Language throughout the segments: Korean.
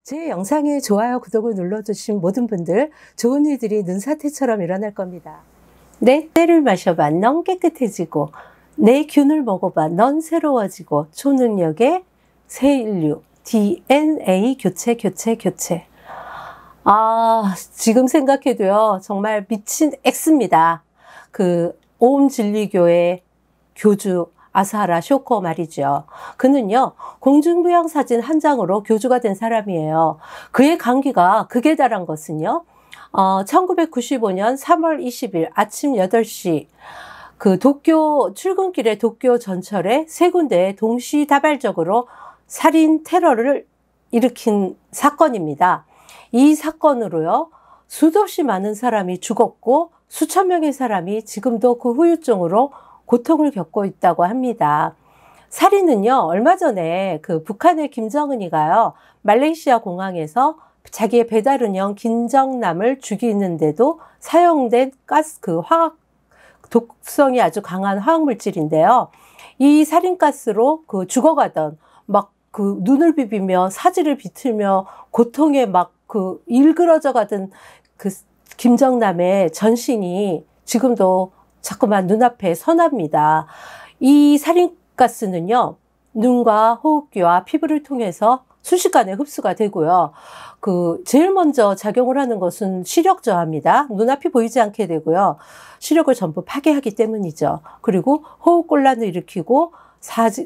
제 영상에 좋아요, 구독을 눌러주신 모든 분들 좋은 일들이 눈사태처럼 일어날 겁니다. 내 때를 마셔봐 넌 깨끗해지고 내 균을 먹어봐 넌 새로워지고 초능력의 새 인류 DNA 교체. 지금 생각해도요 정말 미친 X입니다. 그 오음진리교의 교주 아사하라 쇼코 말이죠. 그는요 공중부양 사진 한 장으로 교주가 된 사람이에요. 그의 강기가 극에 달한 것은요 1995년 3월 20일 아침 8시 그 도쿄 출근길의 도쿄 전철에 세 군데에 동시다발적으로 살인 테러를 일으킨 사건입니다. 이 사건으로요 수도 없이 많은 사람이 죽었고 수천 명의 사람이 지금도 그 후유증으로 고통을 겪고 있다고 합니다. 살인은요 얼마 전에 그 북한의 김정은이가요 말레이시아 공항에서 자기의 배달은영 김정남을 죽이는데도 사용된 가스 그 화학 독성이 아주 강한 화학 물질인데요. 이 살인가스로 그 죽어가던 막 그 눈을 비비며 사지를 비틀며 고통에 막 그 일그러져 가던 그 김정남의 전신이 지금도 자꾸만 눈앞에 선합니다. 이 살인가스는요 눈과 호흡기와 피부를 통해서 순식간에 흡수가 되고요. 그 제일 먼저 작용을 하는 것은 시력 저하입니다. 눈앞이 보이지 않게 되고요. 시력을 전부 파괴하기 때문이죠. 그리고 호흡곤란을 일으키고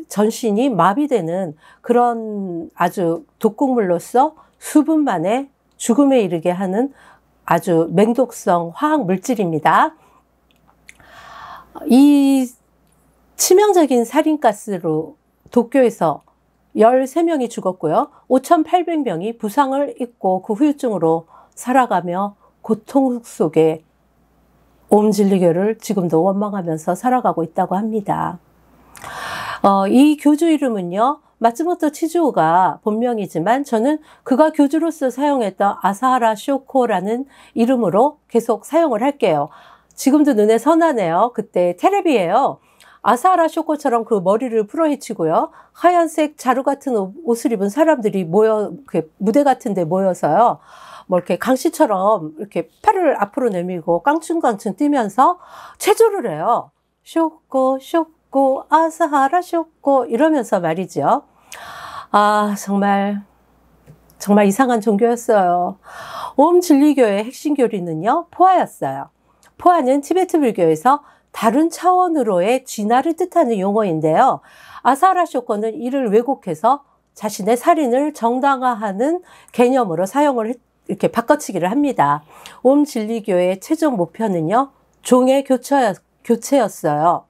전신이 마비되는 그런 아주 독극물로서 수분 만에 죽음에 이르게 하는 아주 맹독성 화학 물질입니다. 이 치명적인 살인가스로 도쿄에서 13명이 죽었고요. 5,800명이 부상을 입고 그 후유증으로 살아가며 고통 속에 오음진리교를 지금도 원망하면서 살아가고 있다고 합니다. 이 교주 이름은요. 마츠모토 치즈오가 본명이지만 저는 그가 교주로서 사용했던 아사하라 쇼코라는 이름으로 계속 사용을 할게요. 지금도 눈에 선하네요. 그때 테레비예요. 아사하라 쇼코처럼 그 머리를 풀어헤치고요. 하얀색 자루 같은 옷을 입은 사람들이 무대 같은 데 모여서요. 뭐 이렇게 강씨처럼 이렇게 팔을 앞으로 내밀고 깡충깡충 뛰면서 체조를 해요. 쇼코, 쇼코, 아사하라 쇼코 이러면서 말이죠. 정말 이상한 종교였어요. 오음진리교의 핵심 교리는요. 포화였어요. 포화는 티베트 불교에서 다른 차원으로의 진화를 뜻하는 용어인데요. 아사하라 쇼코는 이를 왜곡해서 자신의 살인을 정당화하는 개념으로 사용을 이렇게 바꿔치기를 합니다. 오음진리교의 최종 목표는요. 종의 교체였어요.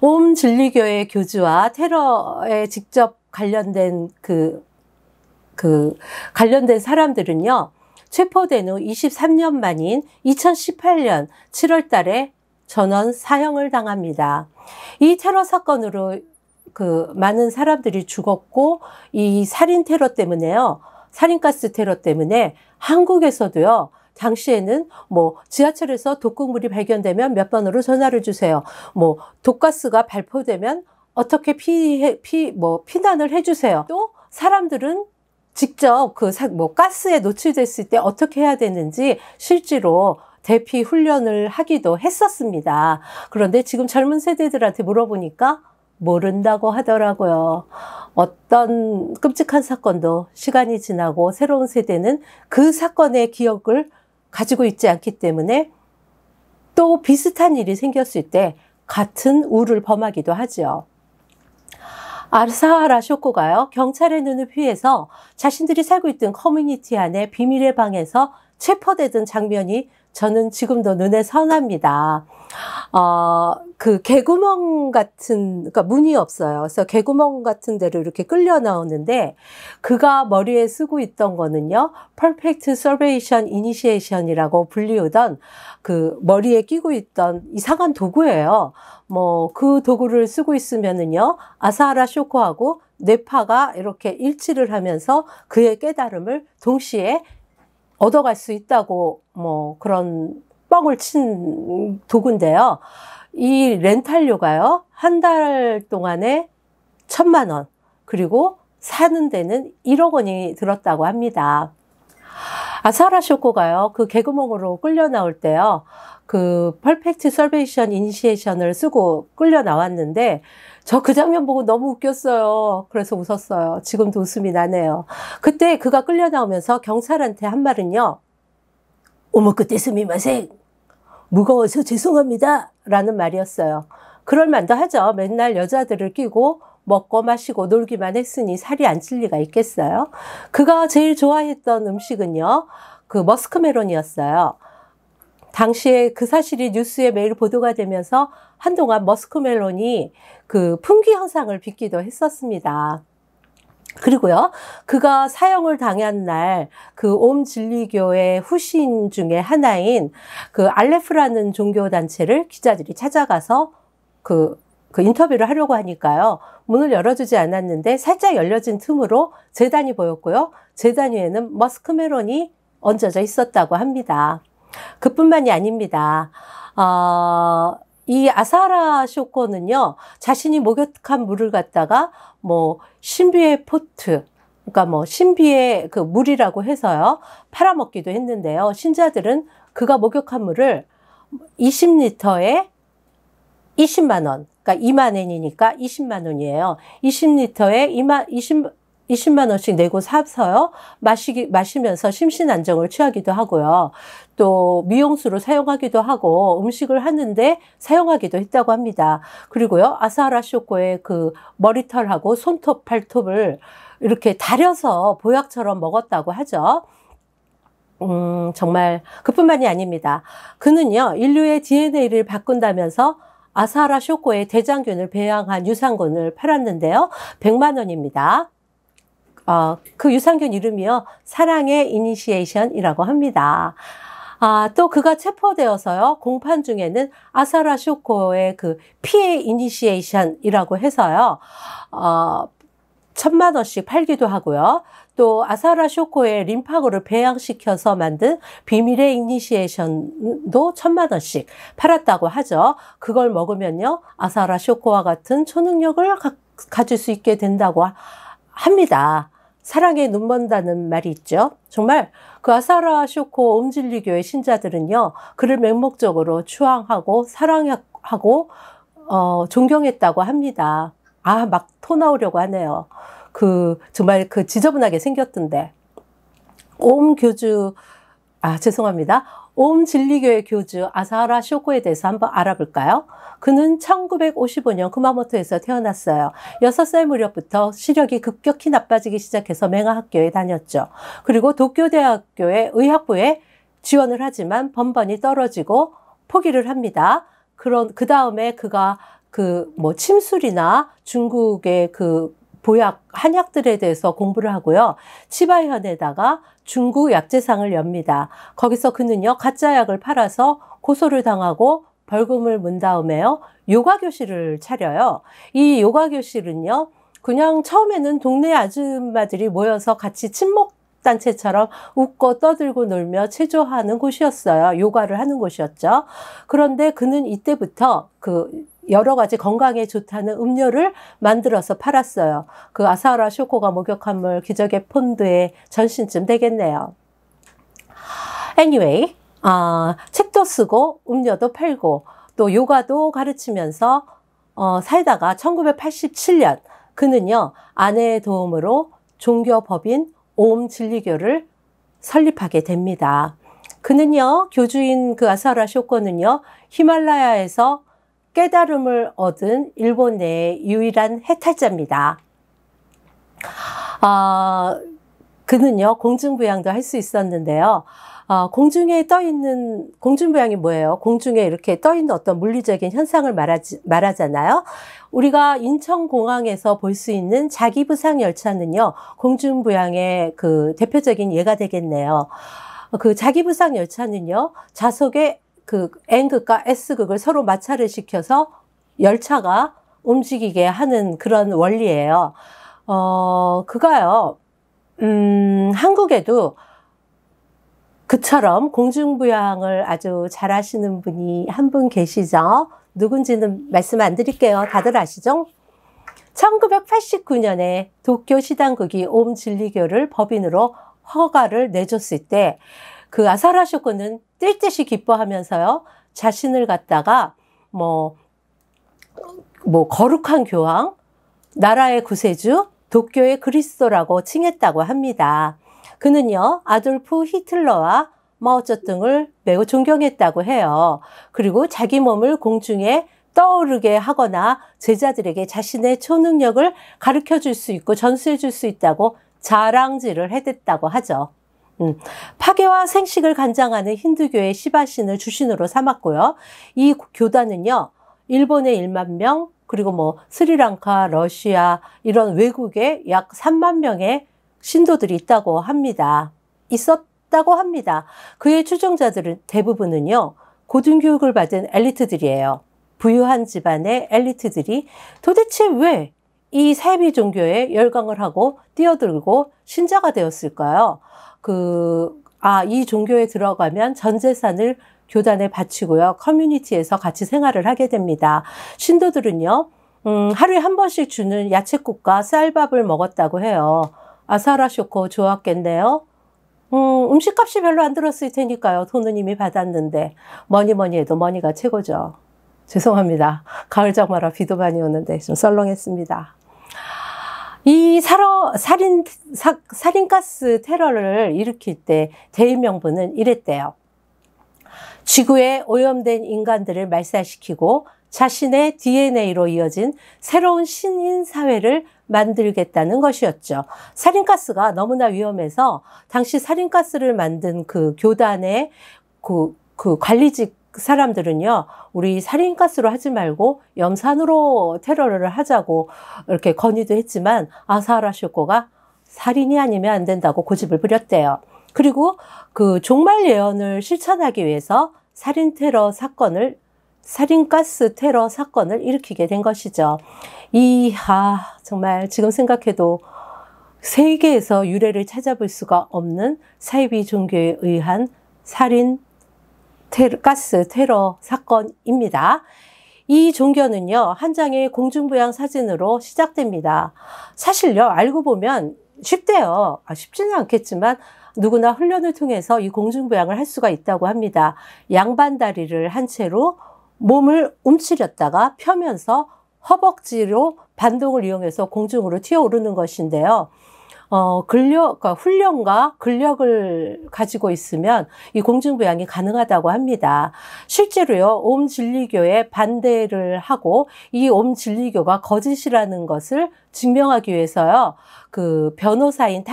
오음진리교의 교주와 테러에 직접 관련된 관련된 사람들은요. 체포된 후 23년 만인 2018년 7월 달에 전원 사형을 당합니다. 이 테러 사건으로 많은 사람들이 죽었고 이 살인 테러 때문에요. 살인가스 테러 때문에 한국에서도요. 당시에는 뭐 지하철에서 독극물이 발견되면 몇 번으로 전화를 주세요. 뭐 독가스가 발포되면 어떻게 피난을 해주세요. 또 사람들은 직접 가스에 노출됐을 때 어떻게 해야 되는지 실제로 대피 훈련을 하기도 했었습니다. 그런데 지금 젊은 세대들한테 물어보니까 모른다고 하더라고요. 어떤 끔찍한 사건도 시간이 지나고 새로운 세대는 그 사건의 기억을 가지고 있지 않기 때문에 또 비슷한 일이 생겼을 때 같은 우를 범하기도 하죠. 아사하라 쇼코가요. 경찰의 눈을 피해서 자신들이 살고 있던 커뮤니티 안에 비밀의 방에서 체포되던 장면이 저는 지금도 눈에 선합니다. 그 개구멍 같은, 그러니까 문이 없어요. 그래서 개구멍 같은 데로 이렇게 끌려 나오는데, 그가 머리에 쓰고 있던 거는요, Perfect Salvation Initiation이라고 불리우던 그 머리에 끼고 있던 이상한 도구예요. 그 도구를 쓰고 있으면은요, 아사하라 쇼코하고 뇌파가 이렇게 일치를 하면서 그의 깨달음을 동시에 얻어갈 수 있다고 그런 뻥을 친 도구인데요. 이 렌탈료가요. 한 달 동안에 1,000만 원 그리고 사는 데는 1억 원이 들었다고 합니다. 아사하라 쇼코가요, 그 개구멍으로 끌려 나올 때요, 그 퍼펙트 서베이션 이니시에이션을 쓰고 끌려 나왔는데, 저 그 장면 보고 너무 웃겼어요. 그래서 웃었어요. 지금도 웃음이 나네요. 그때 그가 끌려 나오면서 경찰한테 한 말은요, 오모쿠테 스미마생, 무거워서 죄송합니다 라는 말이었어요. 그럴만도 하죠. 맨날 여자들을 끼고 먹고 마시고 놀기만 했으니 살이 안 찔 리가 있겠어요. 그가 제일 좋아했던 음식은요, 그 머스크멜론이었어요. 당시에 그 사실이 뉴스에 매일 보도가 되면서 한동안 머스크멜론이 그 품귀 현상을 빚기도 했었습니다. 그리고요, 그가 사형을 당한 날, 그 옴 진리교의 후신 중에 하나인 그 알레프라는 종교단체를 기자들이 찾아가서 그 인터뷰를 하려고 하니까요, 문을 열어주지 않았는데 살짝 열려진 틈으로 제단이 보였고요, 제단 위에는 머스크멜론이 얹어져 있었다고 합니다. 그뿐만이 아닙니다. 이 아사하라 쇼코는요, 자신이 목욕한 물을 갖다가 뭐 신비의 포트, 그러니까 뭐 신비의 그 물이라고 해서요, 팔아먹기도 했는데요. 신자들은 그가 목욕한 물을 20리터에 20만 원, 그러니까 2만 엔이니까 20만 원이에요. 20리터에 20만 원씩 내고 사서요, 마시면서 심신안정을 취하기도 하고요. 또 미용수로 사용하기도 하고 음식을 하는데 사용하기도 했다고 합니다. 그리고요, 아사하라 쇼코의 그 머리털하고 손톱, 발톱을 이렇게 다려서 보약처럼 먹었다고 하죠. 정말 그뿐만이 아닙니다. 그는요, 인류의 DNA를 바꾼다면서 아사하라 쇼코의 대장균을 배양한 유산균을 팔았는데요. 100만 원입니다. 그 유산균 이름이요, 사랑의 이니시에이션이라고 합니다. 또 그가 체포되어서요, 공판 중에는 아사하라 쇼코의 그 피해 이니시에이션이라고 해서요, 1,000만 원씩 팔기도 하고요. 또 아사하라 쇼코의 림파구를 배양시켜서 만든 비밀의 이니시에이션도 1,000만 원씩 팔았다고 하죠. 그걸 먹으면요, 아사하라 쇼코와 같은 초능력을 가질 수 있게 된다고 합니다. 사랑에 눈먼다는 말이 있죠. 정말 그 아사하라 쇼코 옴진리교의 신자들은요, 그를 맹목적으로 추앙하고 사랑하고 존경했다고 합니다. 막 토 나오려고 하네요. 정말 지저분하게 생겼던데. 죄송합니다. 옴 진리교의 교주 아사하라 쇼코에 대해서 한번 알아볼까요? 그는 1955년 구마모토에서 태어났어요. 6살 무렵부터 시력이 급격히 나빠지기 시작해서 맹아학교에 다녔죠. 그리고 도쿄대학교의 의학부에 지원을 하지만 번번이 떨어지고 포기를 합니다. 그 다음에 그가 침술이나 중국의 보약, 한약들에 대해서 공부를 하고요, 치바현에다가 중국 약재상을 엽니다. 거기서 그는요, 가짜 약을 팔아서 고소를 당하고 벌금을 문 다음에요, 요가교실을 차려요. 이 요가교실은요, 그냥 처음에는 동네 아줌마들이 모여서 같이 친목단체처럼 웃고 떠들고 놀며 체조하는 곳이었어요. 요가를 하는 곳이었죠. 그런데 그는 이때부터 여러 가지 건강에 좋다는 음료를 만들어서 팔았어요. 그 아사하라 쇼코가 목욕한 물 기적의 폰드의 전신쯤 되겠네요. Anyway, 책도 쓰고 음료도 팔고 또 요가도 가르치면서 살다가 1987년 그는요, 아내의 도움으로 종교법인 옴 진리교를 설립하게 됩니다. 그는요, 교주인 그 아사하라 쇼코는요, 히말라야에서 깨달음을 얻은 일본 내의 유일한 해탈자입니다. 그는요, 공중부양도 할 수 있었는데요. 공중에 떠있는, 공중부양이 뭐예요? 공중에 이렇게 떠있는 어떤 물리적인 현상을 말하잖아요. 우리가 인천공항에서 볼 수 있는 자기부상 열차는요, 공중부양의 대표적인 예가 되겠네요. 자기부상 열차는요, 좌석에 N극과 S극을 서로 마찰을 시켜서 열차가 움직이게 하는 그런 원리예요. 그가요, 한국에도 그처럼 공중부양을 아주 잘 하시는 분이 한 분 계시죠? 누군지는 말씀 안 드릴게요. 다들 아시죠? 1989년에 도쿄 시당국이 옴 진리교를 법인으로 허가를 내줬을 때 그 아사라 쇼코는 뛸 듯이 기뻐하면서요, 자신을 갖다가 뭐 거룩한 교황, 나라의 구세주, 도쿄의 그리스도라고 칭했다고 합니다. 그는요, 아돌프 히틀러와 마오쩌둥을 매우 존경했다고 해요. 그리고 자기 몸을 공중에 떠오르게 하거나 제자들에게 자신의 초능력을 가르쳐 줄 수 있고 전수해 줄 수 있다고 자랑질을 해댔다고 하죠. 파괴와 생식을 간장하는 힌두교의 시바신을 주신으로 삼았고요. 이 교단은요, 일본의 1만 명, 그리고 뭐 스리랑카, 러시아 이런 외국에 약 3만 명의 신도들이 있다고 합니다. 있었다고 합니다. 그의 추종자들은 대부분은요, 고등교육을 받은 엘리트들이에요. 부유한 집안의 엘리트들이 도대체 왜 이 사이비 종교에 열광을 하고 뛰어들고 신자가 되었을까요? 이 종교에 들어가면 전 재산을 교단에 바치고요, 커뮤니티에서 같이 생활을 하게 됩니다. 신도들은요, 하루에 한 번씩 주는 야채국과 쌀밥을 먹었다고 해요. 아사라 쇼코 좋았겠네요. 음식값이 별로 안 들었을 테니까요. 돈은 이미 받았는데 뭐니 해도 머니가 최고죠. 죄송합니다. 가을 장마라 비도 많이 오는데 좀 썰렁했습니다. 이 살인가스 테러를 일으킬 때 대의명분은 이랬대요. 지구에 오염된 인간들을 말살시키고 자신의 DNA로 이어진 새로운 신인사회를 만들겠다는 것이었죠. 살인가스가 너무나 위험해서 당시 살인가스를 만든 그 교단의 그 관리직 사람들은요, 우리 살인가스로 하지 말고 염산으로 테러를 하자고 이렇게 건의도 했지만 아사하라 쇼코가 살인이 아니면 안 된다고 고집을 부렸대요. 그리고 그 종말 예언을 실천하기 위해서 살인가스 테러 사건을 일으키게 된 것이죠. 정말 지금 생각해도 세계에서 유래를 찾아볼 수가 없는 사이비 종교에 의한 가스 테러 사건입니다. 이 종교는요, 한 장의 공중부양 사진으로 시작됩니다. 사실요, 알고 보면 쉽대요. 쉽지는 않겠지만 누구나 훈련을 통해서 이 공중부양을 할 수가 있다고 합니다. 양반다리를 한 채로 몸을 움츠렸다가 펴면서 허벅지로 반동을 이용해서 공중으로 튀어오르는 것인데요. 훈련과 근력을 가지고 있으면 이 공중부양이 가능하다고 합니다. 실제로요, 옴 진리교에 반대를 하고 이 옴 진리교가 거짓이라는 것을 증명하기 위해서요, 그 변호사인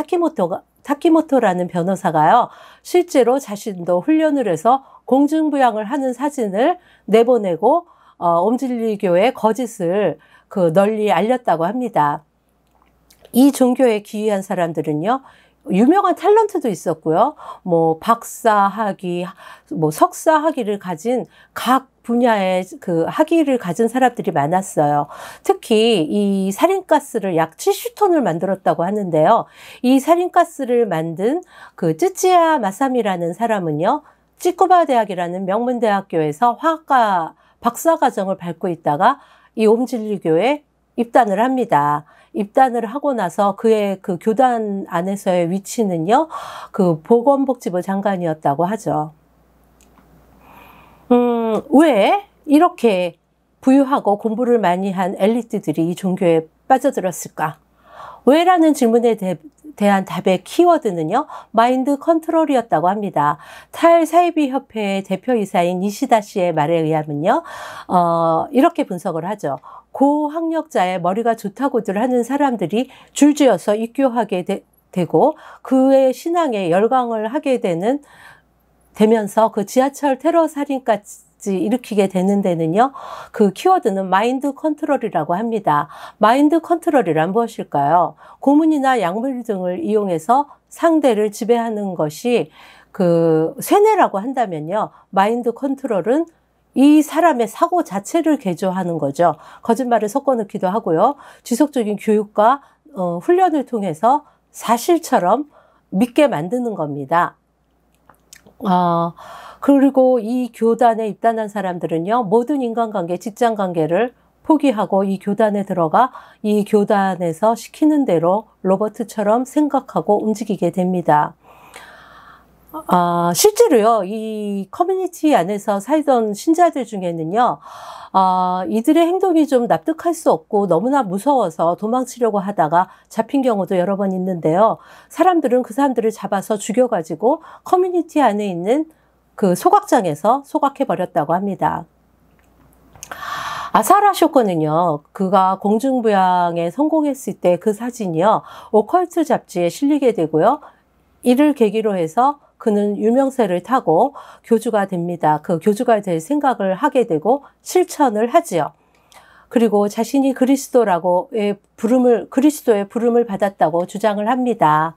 타키모토라는 변호사가요, 실제로 자신도 훈련을 해서 공중부양을 하는 사진을 내보내고 옴 진리교의 거짓을 널리 알렸다고 합니다. 이 종교에 기이한 사람들은요, 유명한 탤런트도 있었고요, 박사학위, 석사학위를 가진 각 분야의 학위를 가진 사람들이 많았어요. 특히 이 살인가스를 약 70톤을 만들었다고 하는데요. 이 살인가스를 만든 쯔찌야 마사미라는 사람은요, 찌꼬바 대학이라는 명문대학교에서 화학과 박사과정을 밟고 있다가 이 옴진리교에 입단을 합니다. 입단을 하고 나서 그의 교단 안에서의 위치는요, 보건복지부 장관이었다고 하죠. 왜 이렇게 부유하고 공부를 많이 한 엘리트들이 이 종교에 빠져들었을까? 왜라는 질문에 대한 답의 키워드는요, 마인드 컨트롤이었다고 합니다. 탈사이비 협회의 대표이사인 니시다 씨의 말에 의하면요, 이렇게 분석을 하죠. 고학력자의 머리가 좋다고들 하는 사람들이 줄지어서 입교하게 되고 그의 신앙에 열광을 하게 되면서 지하철 테러 살인까지 일으키게 되는 데는요, 키워드는 마인드 컨트롤이라고 합니다. 마인드 컨트롤이란 무엇일까요? 고문이나 약물 등을 이용해서 상대를 지배하는 것이 쇠뇌라고 한다면요, 마인드 컨트롤은 이 사람의 사고 자체를 개조하는 거죠. 거짓말을 섞어넣기도 하고요. 지속적인 교육과 훈련을 통해서 사실처럼 믿게 만드는 겁니다. 그리고 이 교단에 입단한 사람들은요, 모든 인간관계, 직장관계를 포기하고 이 교단에 들어가 이 교단에서 시키는 대로 로버트처럼 생각하고 움직이게 됩니다. 실제로요, 이 커뮤니티 안에서 살던 신자들 중에는요, 이들의 행동이 좀 납득할 수 없고 너무나 무서워서 도망치려고 하다가 잡힌 경우도 여러 번 있는데요. 사람들은 그 사람들을 잡아서 죽여가지고 커뮤니티 안에 있는 그 소각장에서 소각해버렸다고 합니다. 아사라 쇼코는요, 그가 공중부양에 성공했을 때 그 사진이요, 오컬트 잡지에 실리게 되고요. 이를 계기로 해서 그는 유명세를 타고 교주가 됩니다. 그 교주가 될 생각을 하게 되고 실천을 하지요. 그리고 자신이 그리스도의 부름을 받았다고 주장을 합니다.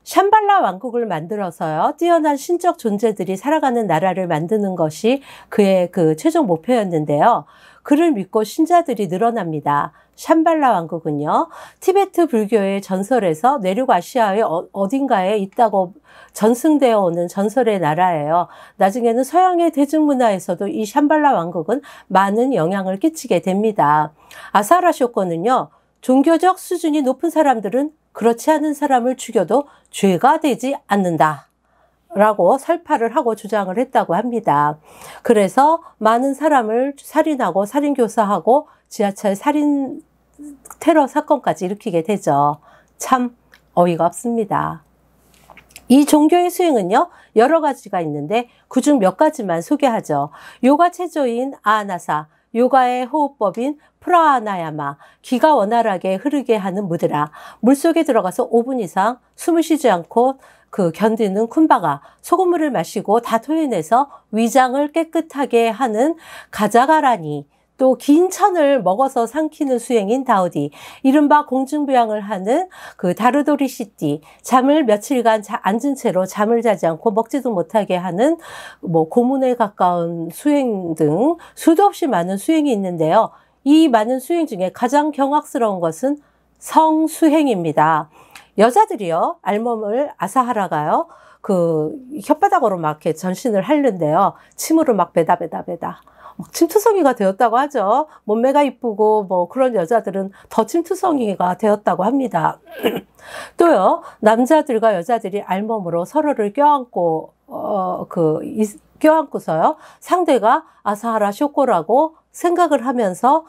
샴발라 왕국을 만들어서요, 뛰어난 신적 존재들이 살아가는 나라를 만드는 것이 그의 그 최종 목표였는데요. 그를 믿고 신자들이 늘어납니다. 샴발라 왕국은요, 티베트 불교의 전설에서 내륙 아시아의 어딘가에 있다고 전승되어 오는 전설의 나라예요. 나중에는 서양의 대중문화에서도 이 샴발라 왕국은 많은 영향을 끼치게 됩니다. 아사라 쇼코는요, 종교적 수준이 높은 사람들은 그렇지 않은 사람을 죽여도 죄가 되지 않는다 라고 설파를 하고 주장을 했다고 합니다. 그래서 많은 사람을 살인하고 살인교사하고 지하철 살인 테러 사건까지 일으키게 되죠. 참 어이가 없습니다. 이 종교의 수행은요, 여러 가지가 있는데 그중 몇 가지만 소개하죠. 요가 체조인 아나사, 요가의 호흡법인 프라나야마, 기가 원활하게 흐르게 하는 무드라, 물속에 들어가서 5분 이상 숨을 쉬지 않고 견디는 쿤바가, 소금물을 마시고 다 토해내서 위장을 깨끗하게 하는 가자가라니, 또 긴 천을 먹어서 삼키는 수행인 다우디, 이른바 공중부양을 하는 그 다르도리시띠, 잠을 며칠간 앉은 채로 잠을 자지 않고 먹지도 못하게 하는 고문에 가까운 수행 등 수도 없이 많은 수행이 있는데요. 이 많은 수행 중에 가장 경악스러운 것은 성수행입니다. 여자들이요, 알몸을 아사하라가요, 혓바닥으로 막 이렇게 전신을 핥는데요. 침으로 막 베다. 침투성이가 되었다고 하죠. 몸매가 이쁘고 그런 여자들은 더 침투성이가 되었다고 합니다. 또요, 남자들과 여자들이 알몸으로 서로를 껴안고서요, 상대가 아사하라 쇼코라고 생각을 하면서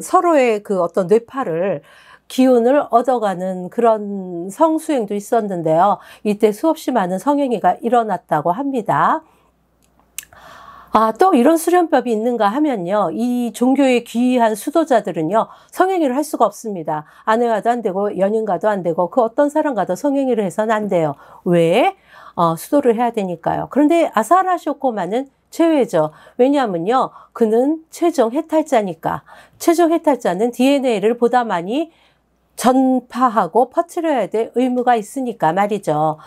서로의 어떤 뇌파를 기운을 얻어가는 그런 성수행도 있었는데요. 이때 수없이 많은 성행위가 일어났다고 합니다. 또 이런 수련법이 있는가 하면요, 이 종교의 귀한 수도자들은요, 성행위를 할 수가 없습니다. 아내와도 안 되고 연인과도 안 되고 그 어떤 사람과도 성행위를 해서는 안 돼요. 왜? 수도를 해야 되니까요. 그런데 아사하라 쇼코만은 제외죠. 왜냐하면요, 그는 최종 해탈자니까. 최종 해탈자는 DNA를 보다 많이 전파하고 퍼뜨려야 될 의무가 있으니까 말이죠.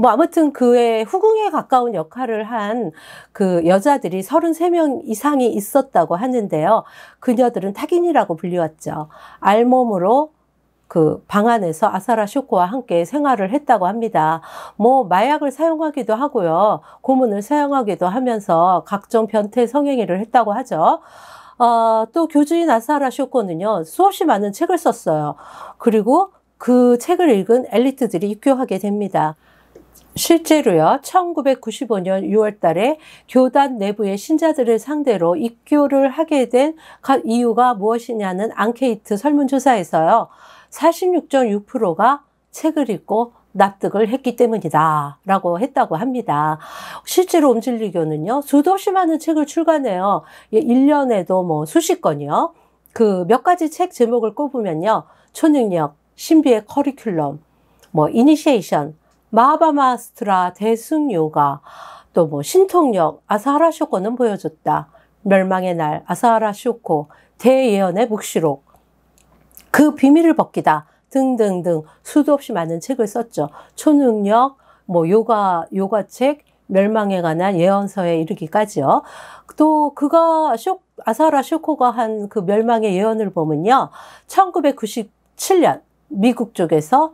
아무튼 그의 후궁에 가까운 역할을 한 여자들이 33명 이상이 있었다고 하는데요. 그녀들은 타긴이라고 불리웠죠. 알몸으로 방 안에서 아사라 쇼코와 함께 생활을 했다고 합니다. 마약을 사용하기도 하고요. 고문을 사용하기도 하면서 각종 변태 성행위를 했다고 하죠. 또 교주인 아사라 쇼코는요, 수없이 많은 책을 썼어요. 그리고 그 책을 읽은 엘리트들이 입교하게 됩니다. 실제로요, 1995년 6월 달에 교단 내부의 신자들을 상대로 입교를 하게 된 이유가 무엇이냐는 앙케이트 설문조사에서요, 46.6%가 책을 읽고 납득을 했기 때문이다 라고 했다고 합니다. 실제로 옴진리교는요, 수도 없이 많은 책을 출간해요. 1년에도 수십 건이요. 몇 가지 책 제목을 꼽으면요, 초능력, 신비의 커리큘럼, 이니시에이션, 마하바마스트라 대승요가, 또 신통력, 아사하라 쇼코는 보여줬다, 멸망의 날, 아사하라 쇼코, 대예언의 묵시록, 그 비밀을 벗기다 등등등 수도 없이 많은 책을 썼죠. 초능력, 요가책, 멸망에 관한 예언서에 이르기까지요. 또 아사하라 쇼코가 한 그 멸망의 예언을 보면요, 1997년 미국 쪽에서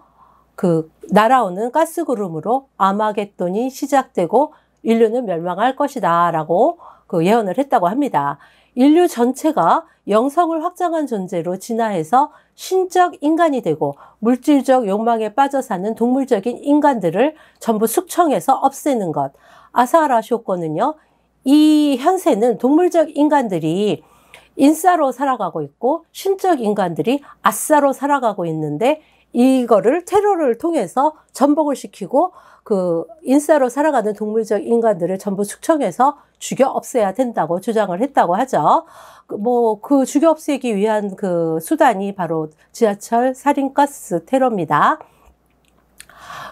날아오는 가스구름으로 아마겟돈이 시작되고 인류는 멸망할 것이다 라고 그 예언을 했다고 합니다. 인류 전체가 영성을 확장한 존재로 진화해서 신적 인간이 되고 물질적 욕망에 빠져 사는 동물적인 인간들을 전부 숙청해서 없애는 것. 아사하라 쇼코는요, 이 현세는 동물적 인간들이 인싸로 살아가고 있고 신적 인간들이 아싸로 살아가고 있는데 이거를 테러를 통해서 전복을 시키고 그 인싸로 살아가는 동물적 인간들을 전부 숙청해서 죽여 없애야 된다고 주장을 했다고 하죠. 뭐 그 죽여 없애기 위한 그 수단이 바로 지하철 살인가스 테러입니다.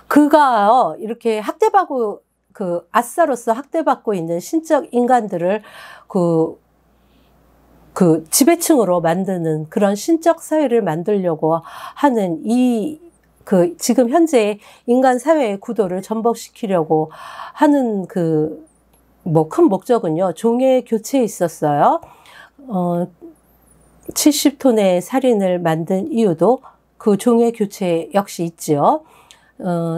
그가 이렇게 학대받고 그 아싸로서 학대받고 있는 신적 인간들을 그 지배층으로 만드는 그런 신적 사회를 만들려고 하는 지금 현재 인간 사회의 구도를 전복시키려고 하는 큰 목적은요, 종의 교체에 있었어요. 70톤의 살인을 만든 이유도 그 종의 교체 역시 있지요.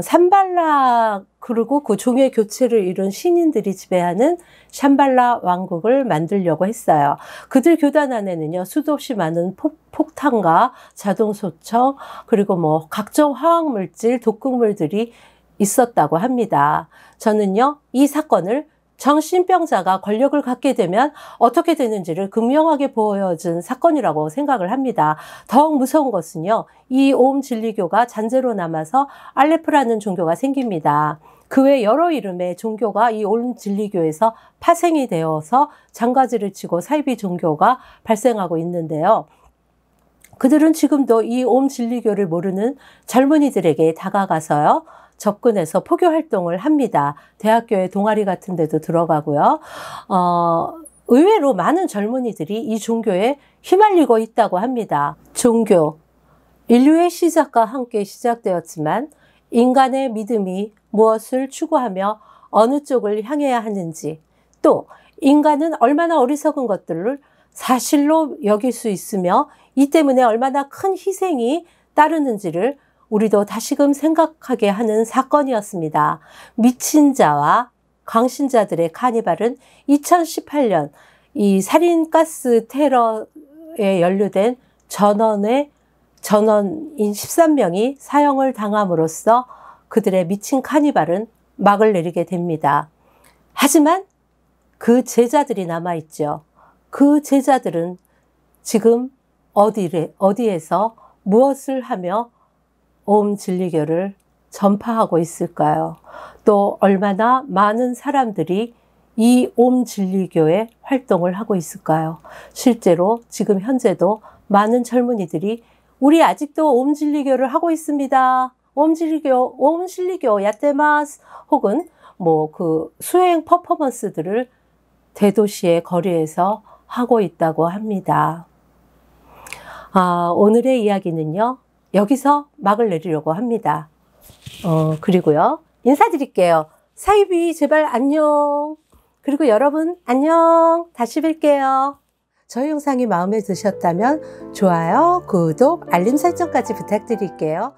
산발라, 그리고 그 종의 교체를 이룬 신인들이 지배하는 샴발라 왕국을 만들려고 했어요. 그들 교단 안에는요, 수도 없이 많은 폭탄과 자동소총, 그리고 뭐 각종 화학물질, 독극물들이 있었다고 합니다. 저는요, 이 사건을 정신병자가 권력을 갖게 되면 어떻게 되는지를 극명하게 보여준 사건이라고 생각을 합니다. 더욱 무서운 것은요, 이 오음 진리교가 잔재로 남아서 알레프라는 종교가 생깁니다. 그 외 여러 이름의 종교가 이 오음 진리교에서 파생이 되어서 장가지를 치고 사이비 종교가 발생하고 있는데요. 그들은 지금도 이 오음 진리교를 모르는 젊은이들에게 다가가서요, 접근해서 포교 활동을 합니다. 대학교의 동아리 같은 데도 들어가고요. 의외로 많은 젊은이들이 이 종교에 휘말리고 있다고 합니다. 종교, 인류의 시작과 함께 시작되었지만 인간의 믿음이 무엇을 추구하며 어느 쪽을 향해야 하는지, 또 인간은 얼마나 어리석은 것들을 사실로 여길 수 있으며 이 때문에 얼마나 큰 희생이 따르는지를 우리도 다시금 생각하게 하는 사건이었습니다. 미친 자와 광신자들의 카니발은 2018년 이 살인가스 테러에 연루된 전원인 13명이 사형을 당함으로써 그들의 미친 카니발은 막을 내리게 됩니다. 하지만 그 제자들이 남아있죠. 그 제자들은 지금 어디에서 무엇을 하며 오음 진리교를 전파하고 있을까요? 또 얼마나 많은 사람들이 이 오음 진리교에 활동을 하고 있을까요? 실제로 지금 현재도 많은 젊은이들이 우리 아직도 오음 진리교를 하고 있습니다. 오음 진리교 야테마스, 혹은 뭐 그 수행 퍼포먼스들을 대도시의 거리에서 하고 있다고 합니다. 오늘의 이야기는요, 여기서 막을 내리려고 합니다. 그리고요, 인사드릴게요. 사이비 제발 안녕. 그리고 여러분 안녕. 다시 뵐게요. 저희 영상이 마음에 드셨다면 좋아요, 구독, 알림 설정까지 부탁드릴게요.